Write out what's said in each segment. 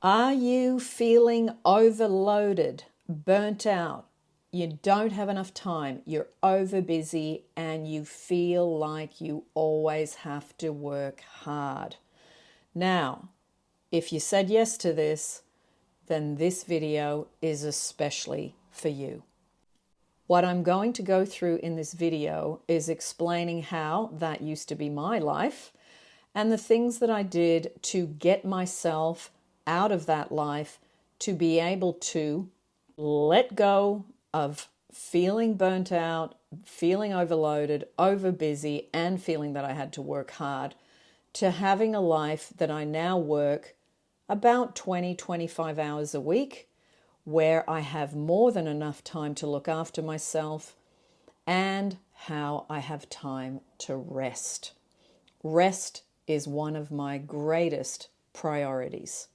Are you feeling overloaded, burnt out? You don't have enough time, you're over busy, and you feel like you always have to work hard. Now, if you said yes to this, then this video is especially for you. What I'm going to go through in this video is explaining how that used to be my life and the things that I did to get myself out of that life to be able to let go of feeling burnt out, feeling overloaded, over busy, and feeling that I had to work hard, to having a life that I now work about 20-25 hours a week, where I have more than enough time to look after myself, and how I have time to rest. Rest is one of my greatest priorities.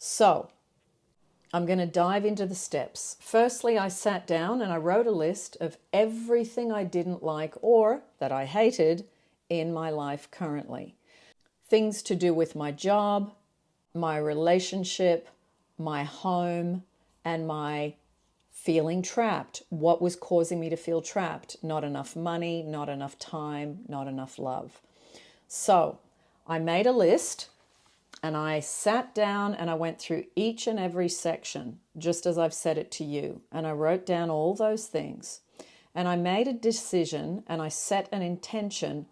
So, I'm going to dive into the steps. Firstly, I sat down and I wrote a list of everything I didn't like or that I hated in my life currently. Things to do with my job, my relationship, my home, and my feeling trapped. What was causing me to feel trapped? Not enough money, not enough time, not enough love. So, I made a list. And I sat down and I went through each and every section, just as I've said it to you. And I wrote down all those things. And I made a decision and I set an intention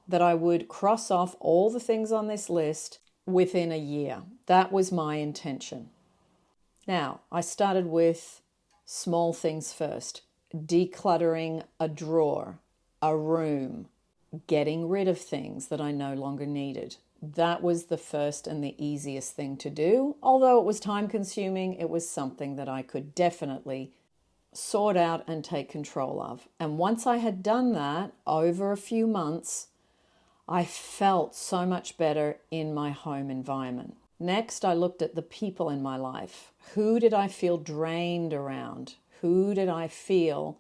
that I would cross off all the things on this list within a year. That was my intention. Now, I started with small things first. Decluttering a drawer, a room, getting rid of things that I no longer needed. That was the first and the easiest thing to do. Although it was time consuming, it was something that I could definitely sort out and take control of. And once I had done that over a few months, I felt so much better in my home environment. Next, I looked at the people in my life. Who did I feel drained around? Who did I feel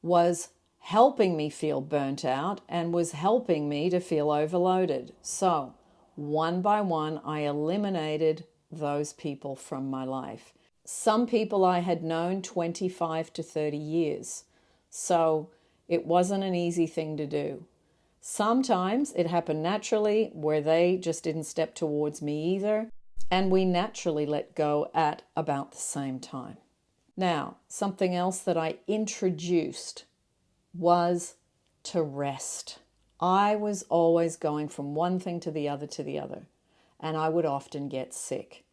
was helping me feel burnt out and was helping me to feel overloaded? So, one by one, I eliminated those people from my life. Some people I had known 25 to 30 years, so it wasn't an easy thing to do. Sometimes it happened naturally where they just didn't step towards me either, and we naturally let go at about the same time. Now, something else that I introduced was to rest. I was always going from one thing to the other, and I would often get sick.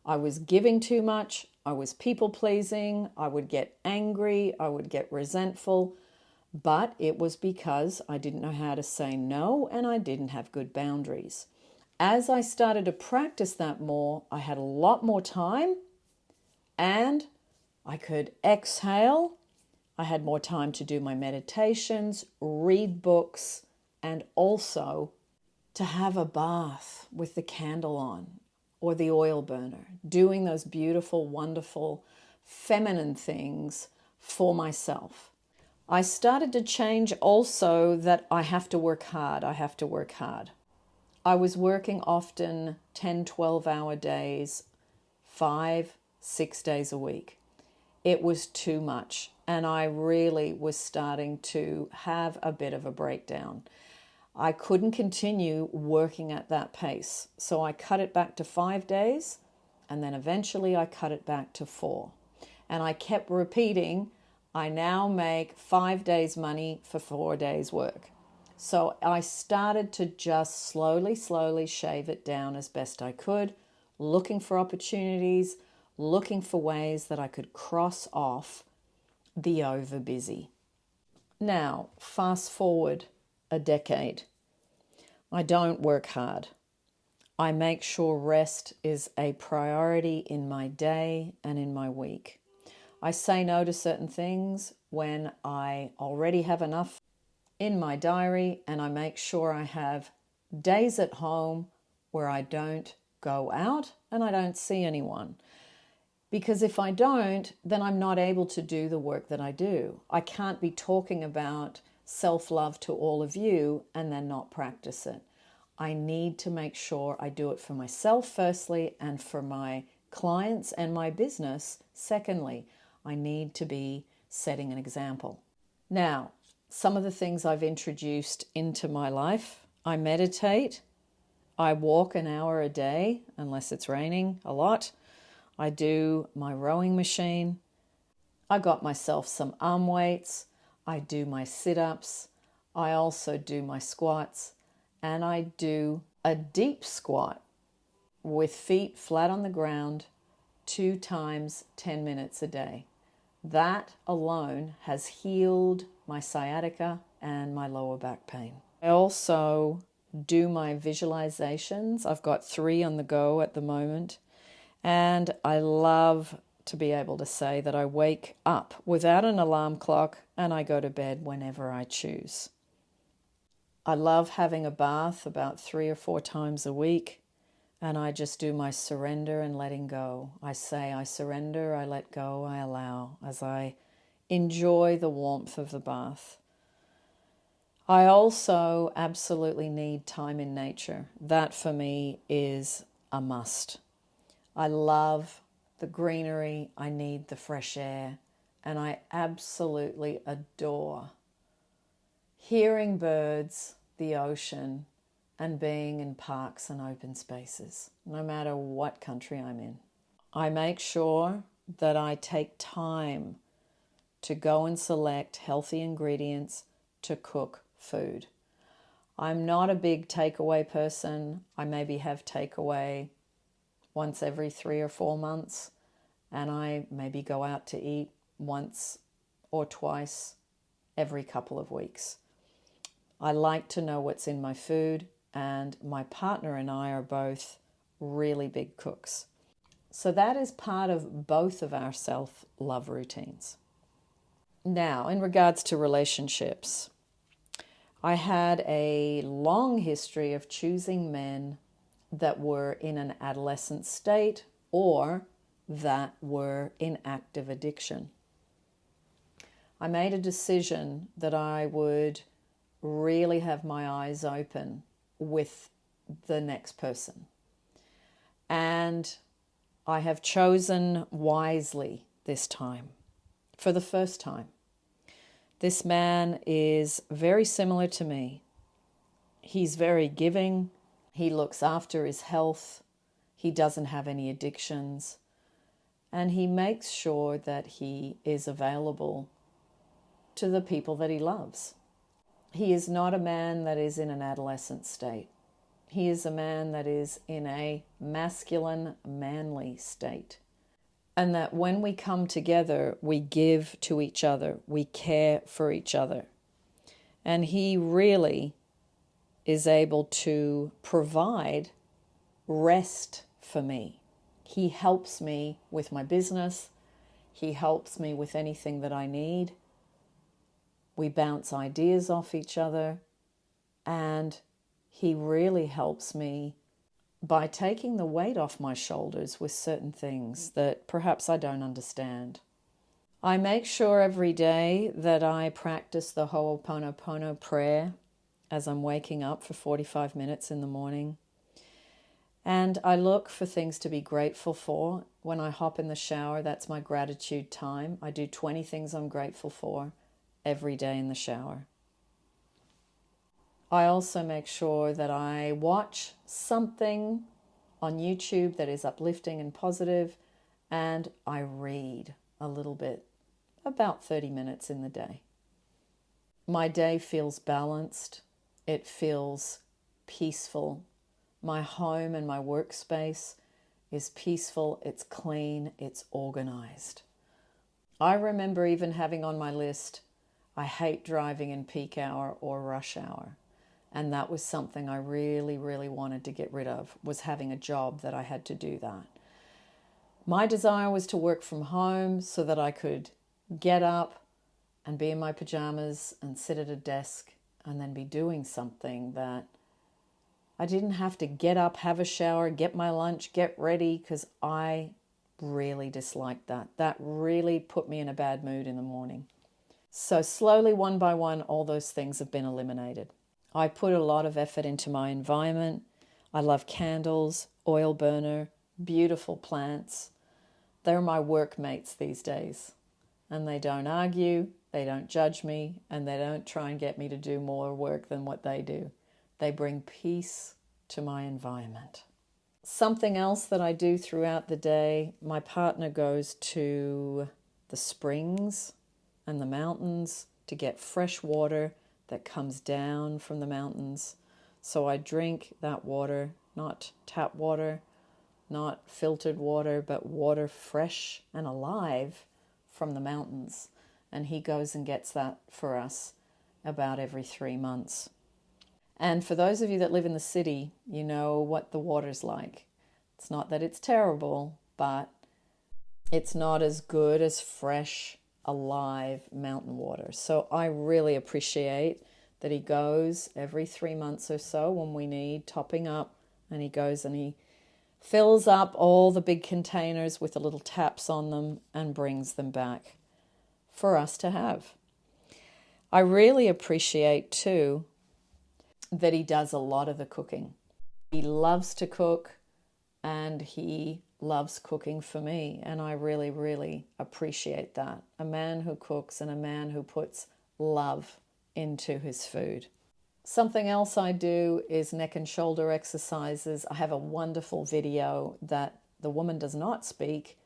I was giving too much, I was people-pleasing, I would get angry, I would get resentful, but it was because I didn't know how to say no and I didn't have good boundaries. As I started to practice that more, I had a lot more time and I could exhale. I had more time to do my meditations, read books, and also to have a bath with the candle on or the oil burner, doing those beautiful, wonderful, feminine things for myself. I started to change also that I have to work hard. I was working often 10, 12-hour days, 5, 6 days a week. It was too much, and I really was starting to have a bit of a breakdown. I couldn't continue working at that pace, so I cut it back to 5 days, and then eventually I cut it back to 4. And I kept repeating, I now make 5 days money for 4 days work. So I started to just slowly shave it down as best I could, looking for opportunities, looking for ways that I could cross off the overbusy. Now, fast forward a decade. I don't work hard. I make sure rest is a priority in my day and in my week. I say no to certain things when I already have enough in my diary, and I make sure I have days at home where I don't go out and I don't see anyone. Because if I don't, then I'm not able to do the work that I do. I can't be talking about self-love to all of you and then not practice it. I need to make sure I do it for myself firstly, and for my clients and my business secondly. I need to be setting an example. Now, some of the things I've introduced into my life: I meditate, I walk an hour a day, unless it's raining a lot. I do my rowing machine. I got myself some arm weights. I do my sit-ups. I also do my squats. And I do a deep squat with feet flat on the ground 2 times 10 minutes a day. That alone has healed my sciatica and my lower back pain. I also do my visualizations. I've got 3 on the go at the moment. And I love to be able to say that I wake up without an alarm clock and I go to bed whenever I choose. I love having a bath about 3 or 4 times a week, and I just do my surrender and letting go. I say I surrender, I let go, I allow, as I enjoy the warmth of the bath. I also absolutely need time in nature. That for me is a must. I love the greenery, I need the fresh air, and I absolutely adore hearing birds, the ocean, and being in parks and open spaces, no matter what country I'm in. I make sure that I take time to go and select healthy ingredients to cook food. I'm not a big takeaway person. I maybe have takeaway once every 3 or 4 months, and I maybe go out to eat once or twice every couple of weeks. I like to know what's in my food, and my partner and I are both really big cooks. So that is part of both of our self-love routines. Now, in regards to relationships, I had a long history of choosing men that were in an adolescent state or that were in active addiction. I made a decision that I would really have my eyes open with the next person. And I have chosen wisely this time, for the first time. This man is very similar to me. He's very giving. He looks after his health. He doesn't have any addictions. And he makes sure that he is available to the people that he loves. He is not a man that is in an adolescent state. He is a man that is in a masculine, manly state. And that when we come together, we give to each other. We care for each other. And he really is able to provide rest for me. He helps me with my business. He helps me with anything that I need. We bounce ideas off each other. And he really helps me by taking the weight off my shoulders with certain things that perhaps I don't understand. I make sure every day that I practice the Ho'oponopono prayer as I'm waking up for 45 minutes in the morning. And I look for things to be grateful for. When I hop in the shower, that's my gratitude time. I do 20 things I'm grateful for every day in the shower. I also make sure that I watch something on YouTube that is uplifting and positive, and I read a little bit, about 30 minutes in the day. My day feels balanced. It feels peaceful. My home and my workspace is peaceful, it's clean, it's organized. I remember even having on my list, I hate driving in peak hour or rush hour. And that was something I really, really wanted to get rid of, was having a job that I had to do that. My desire was to work from home so that I could get up and be in my pajamas and sit at a desk and then be doing something that I didn't have to get up, have a shower, get my lunch, get ready, because I really disliked that. That really put me in a bad mood in the morning. So slowly, one by one, all those things have been eliminated. I put a lot of effort into my environment. I love candles, oil burner, beautiful plants. They're my workmates these days. And they don't argue, they don't judge me, and they don't try and get me to do more work than what they do. They bring peace to my environment. Something else that I do throughout the day, my partner goes to the springs and the mountains to get fresh water that comes down from the mountains. So I drink that water, not tap water, not filtered water, but water fresh and alive from the mountains. And he goes and gets that for us about every 3 months. And for those of you that live in the city, you know what the water's like. It's not that it's terrible, but it's not as good as fresh, alive mountain water. So I really appreciate that he goes every 3 months or so when we need topping up, and he goes and he fills up all the big containers with the little taps on them and brings them back for us to have. I really appreciate too that he does a lot of the cooking. He loves to cook, and he loves cooking for me, and I really, really appreciate that. A man who cooks and a man who puts love into his food. Something else I do is neck and shoulder exercises. I have a wonderful video that the woman does not speak.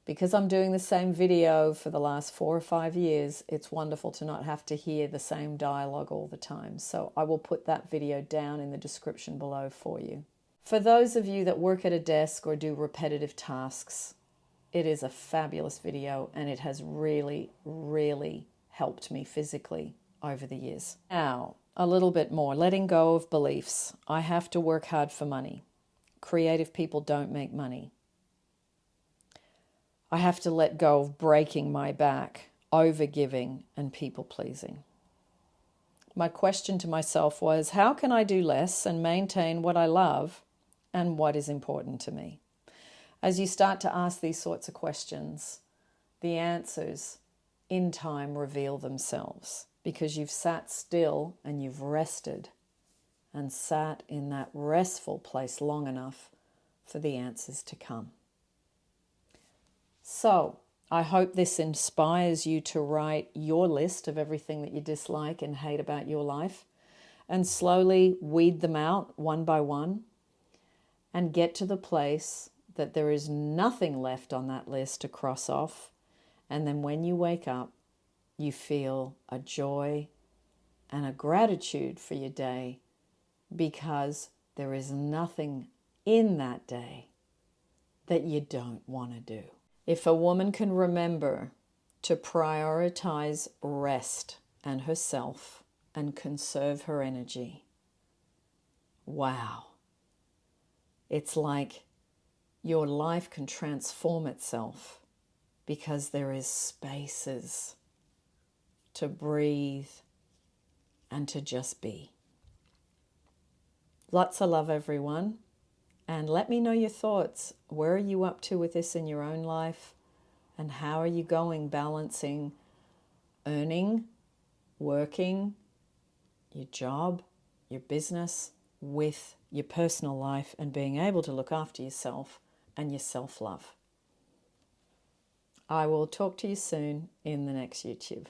Because I'm doing the same video for the last 4 or 5 years, it's wonderful to not have to hear the same dialogue all the time. So I will put that video down in the description below for you. For those of you that work at a desk or do repetitive tasks, it is a fabulous video, and it has really, really helped me physically over the years. Now, a little bit more, letting go of beliefs. I have to work hard for money. Creative people don't make money. I have to let go of breaking my back, overgiving, and people-pleasing. My question to myself was, how can I do less and maintain what I love and what is important to me? As you start to ask these sorts of questions, the answers in time reveal themselves, because you've sat still and you've rested and sat in that restful place long enough for the answers to come. So, I hope this inspires you to write your list of everything that you dislike and hate about your life, and slowly weed them out one by one and get to the place that there is nothing left on that list to cross off. And then when you wake up, you feel a joy and a gratitude for your day, because there is nothing in that day that you don't want to do. If a woman can remember to prioritize rest and herself and conserve her energy, wow. It's like your life can transform itself, because there is spaces to breathe and to just be. Lots of love, everyone. And let me know your thoughts. Where are you up to with this in your own life? And how are you going balancing earning, working, your job, your business with your personal life, and being able to look after yourself and your self-love? I will talk to you soon in the next YouTube.